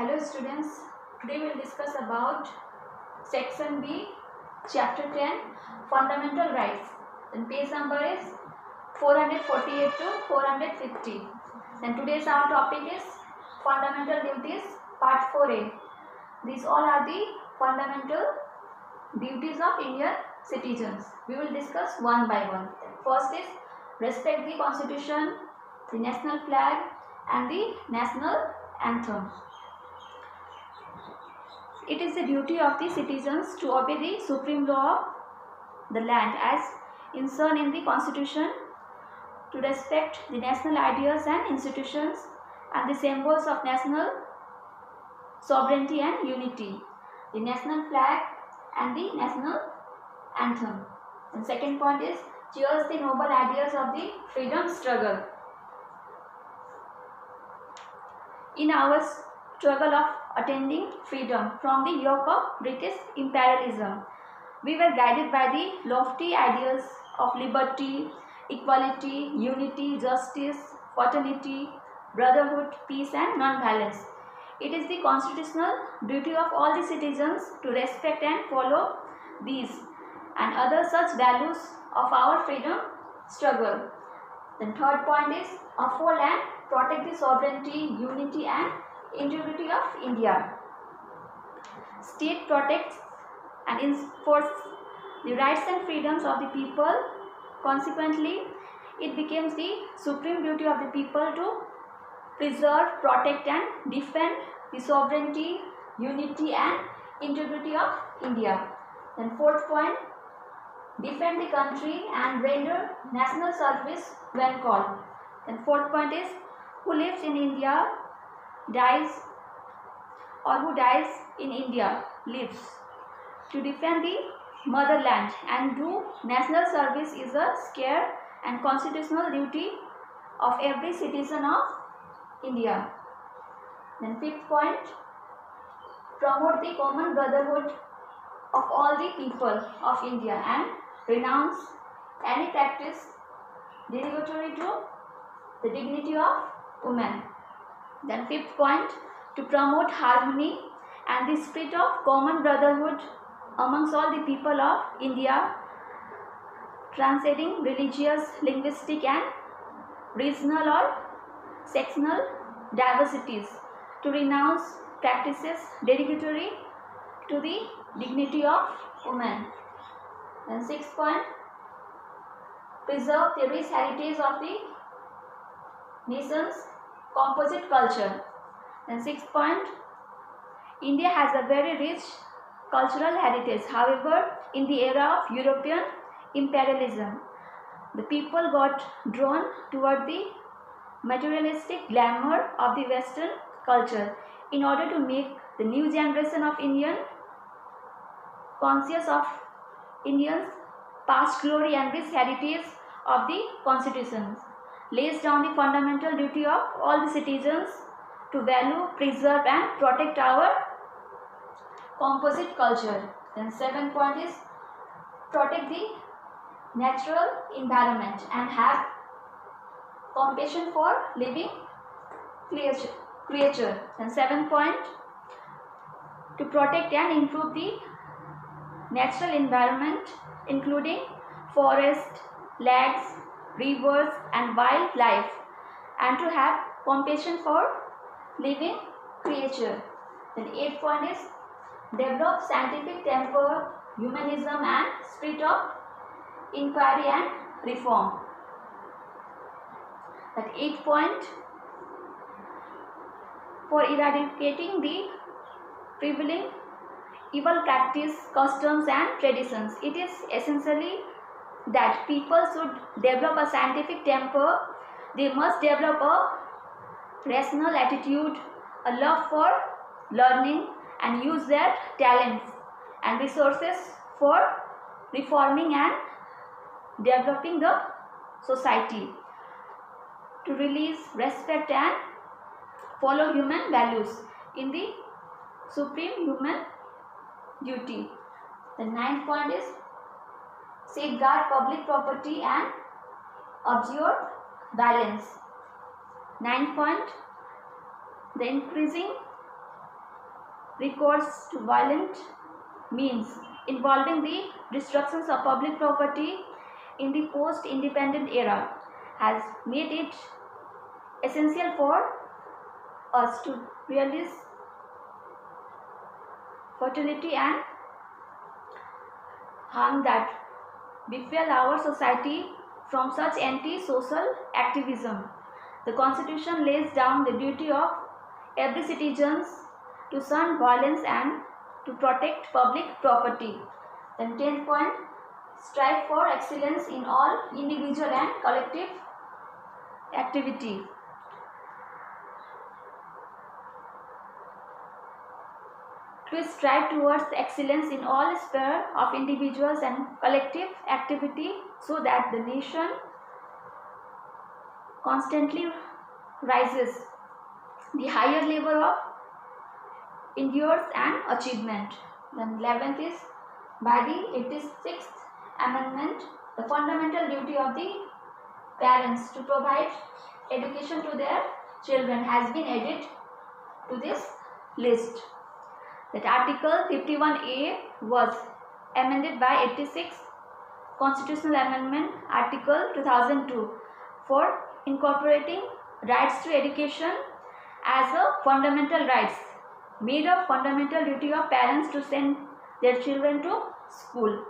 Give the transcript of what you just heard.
Hello students, today we will discuss about section B, chapter 10, fundamental rights. Then page number is 448 to 450. Then today's our topic is fundamental duties, part 4a. These all are the fundamental duties of Indian citizens. We will discuss one by one. First is respect the constitution, the national flag and the national anthem. It is the duty of the citizens to obey the supreme law of the land as enshrined in the constitution, to respect the national ideas and institutions and the symbols of national sovereignty and unity, the national flag and the national anthem. And second point is cherish the noble ideas of the freedom struggle. In our struggle of attaining freedom from the yoke of British imperialism, we were guided by the lofty ideals of liberty, equality, unity, justice, fraternity, brotherhood, peace and non-violence. It is the constitutional duty of all the citizens to respect and follow these and other such values of our freedom struggle. Then third point is uphold and protect the sovereignty, unity and integrity of India. State protects and enforces the rights and freedoms of the people. Consequently, it becomes the supreme duty of the people to preserve, protect and defend the sovereignty, unity and integrity of India. Then fourth point, defend the country and render national service when called. Then fourth point is who lives in India dies, or who dies in India lives. To defend the motherland and do national service is a sacred and constitutional duty of every citizen of India. Then fifth point, promote the common brotherhood of all the people of India and renounce any practice derogatory to the dignity of women. Then fifth point, to promote harmony and the spirit of common brotherhood amongst all the people of India, transcending religious, linguistic and regional or sectional diversities, to renounce practices derogatory to the dignity of women. And sixth point, preserve the rich heritage of the nation's composite culture. And sixth point, India has a very rich cultural heritage. However, in the era of European imperialism, the people got drawn toward the materialistic glamour of the Western culture in order to make the new generation of Indian conscious of Indians' past glory and rich heritage of the constitutions, lays down the fundamental duty of all the citizens to value, preserve and protect our composite culture. Then seventh point is protect the natural environment and have compassion for living creature. And seventh point, to protect and improve the natural environment including forest, lakes, rivers and wildlife, and to have compassion for living creature. Then eighth point is develop scientific temper, humanism and spirit of inquiry and reform. That eighth point, for eradicating the prevailing evil practice, customs and traditions. It is essentially that people should develop a scientific temper. They must develop a rational attitude, a love for learning and use their talents and resources for reforming and developing the society, to release, respect and follow human values in the supreme human duty. The ninth point is safeguard public property and observe violence. Ninth point, the increasing recourse to violent means involving the destructions of public property in the post-independent era has made it essential for us to realize fertility and harm that befell our society from such anti-social activism. The Constitution lays down the duty of every citizen to shun violence and to protect public property. Then 10th point, strive for excellence in all individual and collective activity. To strive towards excellence in all spheres of individuals and collective activity so that the nation constantly rises the higher level of endurance and achievement. Then 11th is by the 86th Amendment, the fundamental duty of the parents to provide education to their children has been added to this list. That Article 51A was amended by 86th Constitutional Amendment Article 2002 for incorporating rights to education as a fundamental rights, made a fundamental duty of parents to send their children to school.